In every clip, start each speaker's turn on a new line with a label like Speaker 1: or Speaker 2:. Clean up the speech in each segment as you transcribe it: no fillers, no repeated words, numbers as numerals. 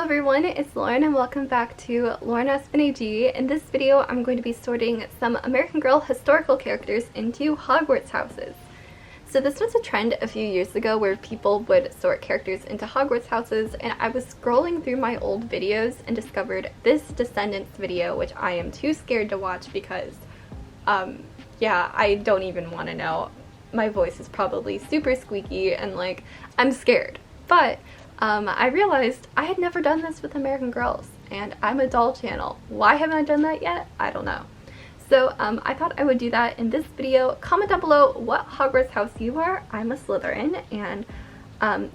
Speaker 1: everyone, it's Lauren and welcome back to Lauren SPNAG. In this video, I'm going to be sorting some American Girl historical characters into Hogwarts houses. So this was a trend a few years ago where people would sort characters into Hogwarts houses, and I was scrolling through my old videos and discovered this Descendants video, which I am too scared to watch because, yeah, I don't even want to know. My voice is probably super squeaky and like, I'm scared. But I realized I had never done this with American Girls, and I'm a doll channel. Why haven't I done that yet? I don't know. So I thought I would do that in this video. Comment down below what Hogwarts house you are. I'm a Slytherin, and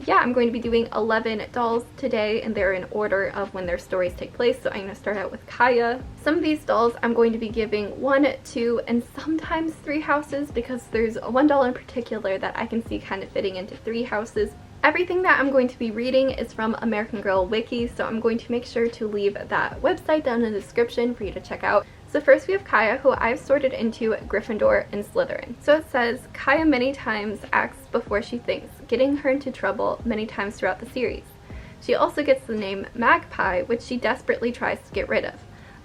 Speaker 1: yeah, I'm going to be doing 11 dolls today, and they're in order of when their stories take place. So I'm going to start out with Kaya. Some of these dolls I'm going to be giving 1, 2, and sometimes 3 houses because there's one doll in particular that I can see kind of fitting into 3 houses. Everything that I'm going to be reading is from American Girl Wiki, so I'm going to make sure to leave that website down in the description for you to check out. So first we have Kaya, who I've sorted into Gryffindor and Slytherin. So it says, Kaya many times acts before she thinks, getting her into trouble many times throughout the series. She also gets the name Magpie, which she desperately tries to get rid of.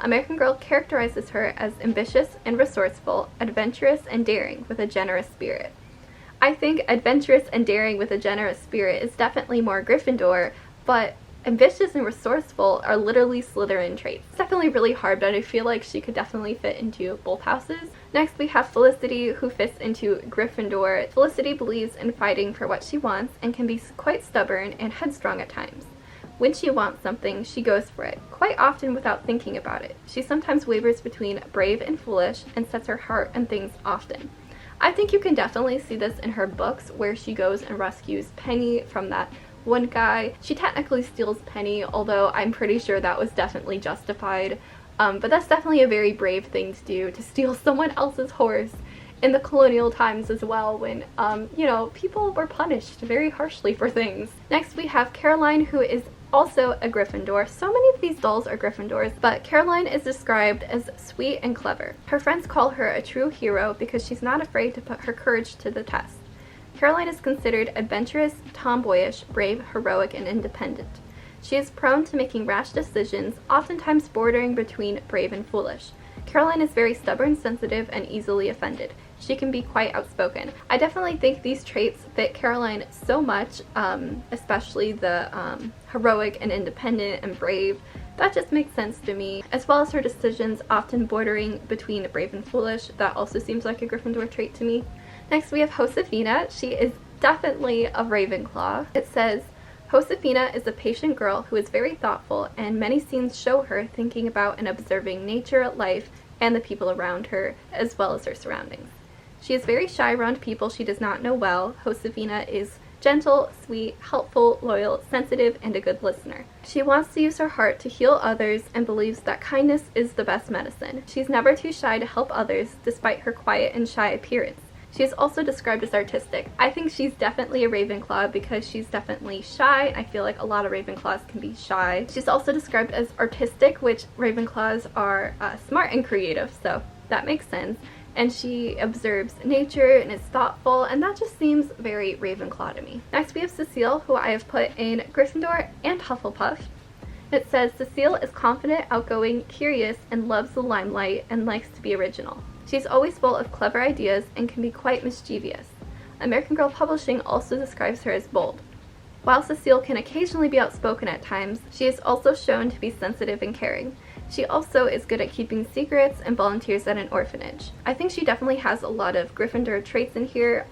Speaker 1: American Girl characterizes her as ambitious and resourceful, adventurous and daring with a generous spirit. I think adventurous and daring with a generous spirit is definitely more Gryffindor, but ambitious and resourceful are literally Slytherin traits. It's definitely really hard, but I feel like she could definitely fit into both houses. Next we have Felicity, who fits into Gryffindor. Felicity believes in fighting for what she wants and can be quite stubborn and headstrong at times. When she wants something, she goes for it, quite often without thinking about it. She sometimes wavers between brave and foolish and sets her heart on things often. I think you can definitely see this in her books where she goes and rescues Penny from that one guy. She technically steals Penny, although I'm pretty sure that was definitely justified. But that's definitely a very brave thing to do, to steal someone else's horse in the colonial times as well, when, you know, people were punished very harshly for things. Next we have Caroline, who is also a Gryffindor. So many of these dolls are Gryffindors, but Caroline is described as sweet and clever. Her friends call her a true hero because she's not afraid to put her courage to the test. Caroline is considered adventurous, tomboyish, brave, heroic, and independent. She is prone to making rash decisions, oftentimes bordering between brave and foolish. Caroline is very stubborn, sensitive, and easily offended. She can be quite outspoken. I definitely think these traits fit Caroline so much, especially the heroic and independent and brave. That just makes sense to me, as well as her decisions often bordering between brave and foolish. That also seems like a Gryffindor trait to me. Next we have Josefina. She is definitely a Ravenclaw. It says, Josefina is a patient girl who is very thoughtful, and many scenes show her thinking about and observing nature, life, and the people around her, as well as her surroundings. She is very shy around people she does not know well. Josefina is gentle, sweet, helpful, loyal, sensitive, and a good listener. She wants to use her heart to heal others and believes that kindness is the best medicine. She's never too shy to help others, despite her quiet and shy appearance. She is also described as artistic. I think she's definitely a Ravenclaw because she's definitely shy. I feel like a lot of Ravenclaws can be shy. She's also described as artistic, which Ravenclaws are smart and creative, so that makes sense. And she observes nature and is thoughtful, and that just seems very Ravenclaw to me. Next we have Cecile, who I have put in Gryffindor and Hufflepuff. It says, Cecile is confident, outgoing, curious, and loves the limelight and likes to be original. She's always full of clever ideas and can be quite mischievous. American Girl Publishing also describes her as bold. While Cecile can occasionally be outspoken at times, she is also shown to be sensitive and caring. She also is good at keeping secrets and volunteers at an orphanage. I think she definitely has a lot of Gryffindor traits in here,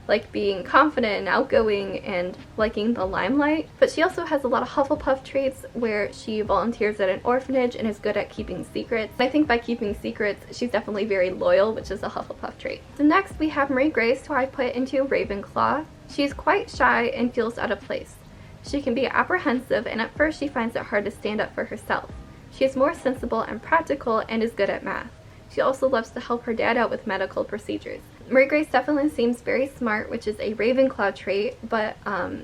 Speaker 1: like being confident and outgoing and liking the limelight. But she also has a lot of Hufflepuff traits where she volunteers at an orphanage and is good at keeping secrets. I think by keeping secrets, she's definitely very loyal, which is a Hufflepuff trait. So next we have Marie Grace, who I put into Ravenclaw. She's quite shy and feels out of place. She can be apprehensive, and at first she finds it hard to stand up for herself. She is more sensible and practical and is good at math. She also loves to help her dad out with medical procedures. Marie Grace definitely seems very smart, which is a Ravenclaw trait, but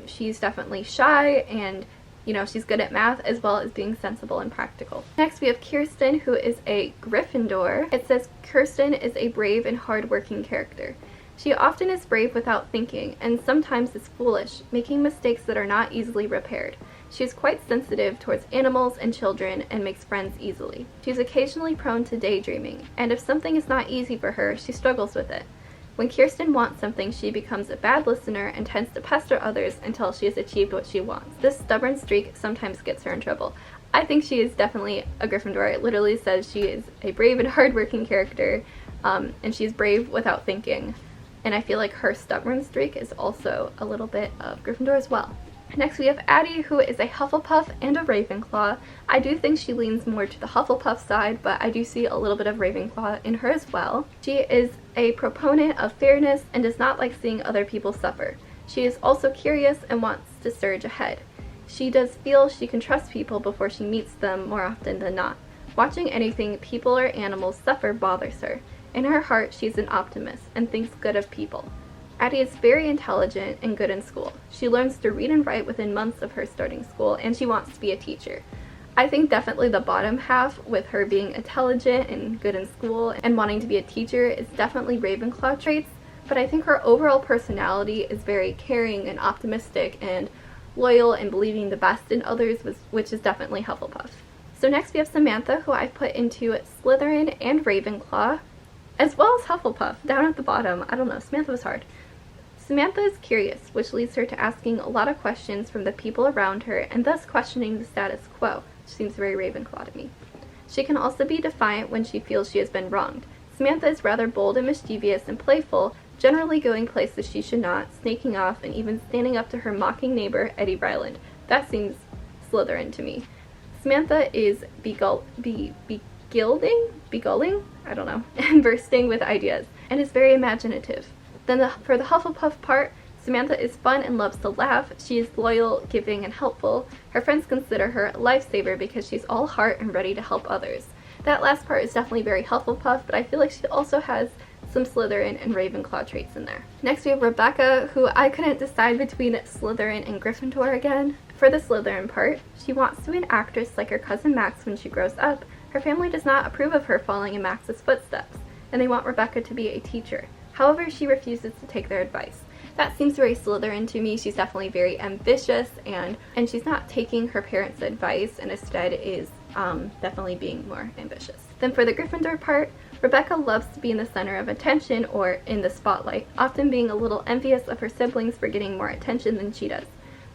Speaker 1: she's definitely shy and, you know, she's good at math as well as being sensible and practical. Next we have Kirsten, who is a Gryffindor. It says Kirsten is a brave and hard-working character. She often is brave without thinking, and sometimes is foolish, making mistakes that are not easily repaired. She's quite sensitive towards animals and children and makes friends easily. She's occasionally prone to daydreaming, and if something is not easy for her, she struggles with it. When Kirsten wants something, she becomes a bad listener and tends to pester others until she has achieved what she wants. This stubborn streak sometimes gets her in trouble. I think she is definitely a Gryffindor. It literally says she is a brave and hardworking character, and she's brave without thinking. And I feel like her stubborn streak is also a little bit of Gryffindor as well. Next we have Addie, who is a Hufflepuff and a Ravenclaw. I do think she leans more to the Hufflepuff side, but I do see a little bit of Ravenclaw in her as well. She is a proponent of fairness and does not like seeing other people suffer. She is also curious and wants to surge ahead. She does feel she can trust people before she meets them more often than not. Watching anything, people or animals suffer bothers her. In her heart, she's an optimist and thinks good of people. Addie is very intelligent and good in school. She learns to read and write within months of her starting school, and she wants to be a teacher. I think definitely the bottom half, with her being intelligent and good in school and wanting to be a teacher, is definitely Ravenclaw traits, but I think her overall personality is very caring and optimistic and loyal and believing the best in others, which is definitely Hufflepuff. So next we have Samantha, who I've put into Slytherin and Ravenclaw, as well as Hufflepuff, down at the bottom. I don't know, Samantha was hard. Samantha is curious, which leads her to asking a lot of questions from the people around her and thus questioning the status quo, which seems very Ravenclaw to me. She can also be defiant when she feels she has been wronged. Samantha is rather bold and mischievous and playful, generally going places she should not, sneaking off, and even standing up to her mocking neighbor, Eddie Ryland. That seems Slytherin to me. Samantha is begulling, I don't know, and bursting with ideas, and is very imaginative. Then for the Hufflepuff part, Samantha is fun and loves to laugh. She is loyal, giving, and helpful. Her friends consider her a lifesaver because she's all heart and ready to help others. That last part is definitely very Hufflepuff, but I feel like she also has some Slytherin and Ravenclaw traits in there. Next we have Rebecca, who I couldn't decide between Slytherin and Gryffindor again. For the Slytherin part, she wants to be an actress like her cousin Max when she grows up. Her family does not approve of her following in Max's footsteps, and they want Rebecca to be a teacher. However, she refuses to take their advice. That seems very Slytherin to me. She's definitely very ambitious, and she's not taking her parents' advice, and instead is definitely being more ambitious. Then for the Gryffindor part, Rebecca loves to be in the center of attention or in the spotlight, often being a little envious of her siblings for getting more attention than she does.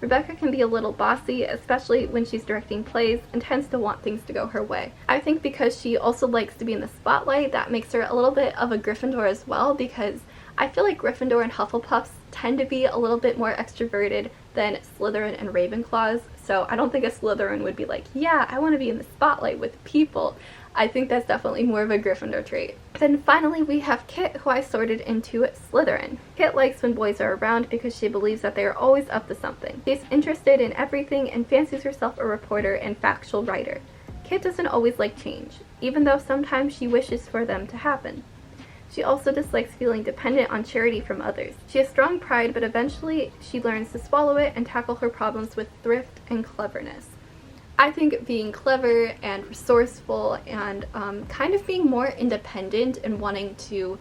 Speaker 1: Rebecca can be a little bossy, especially when she's directing plays, and tends to want things to go her way. I think because she also likes to be in the spotlight, that makes her a little bit of a Gryffindor as well, because I feel like Gryffindor and Hufflepuffs tend to be a little bit more extroverted than Slytherin and Ravenclaws, so I don't think a Slytherin would be like, yeah, I want to be in the spotlight with people. I think that's definitely more of a Gryffindor trait. Then finally we have Kit, who I sorted into Slytherin. Kit likes when boys are around because she believes that they are always up to something. She's interested in everything and fancies herself a reporter and factual writer. Kit doesn't always like change, even though sometimes she wishes for them to happen. She also dislikes feeling dependent on charity from others. She has strong pride, but eventually she learns to swallow it and tackle her problems with thrift and cleverness. I think being clever and resourceful and kind of being more independent and wanting to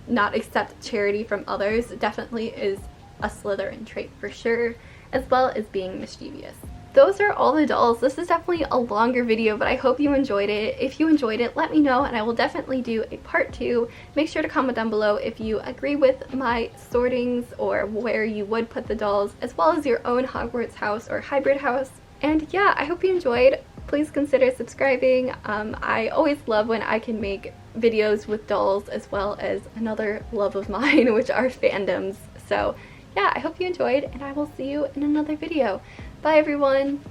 Speaker 1: not accept charity from others definitely is a Slytherin trait for sure, as well as being mischievous. Those are all the dolls. This is definitely a longer video, but I hope you enjoyed it. If you enjoyed it, let me know and I will definitely do a part 2. Make sure to comment down below if you agree with my sortings or where you would put the dolls, as well as your own Hogwarts house or hybrid house. And yeah, I hope you enjoyed. Please consider subscribing. I always love when I can make videos with dolls, as well as another love of mine, which are fandoms. So yeah, I hope you enjoyed, and I will see you in another video. Bye everyone!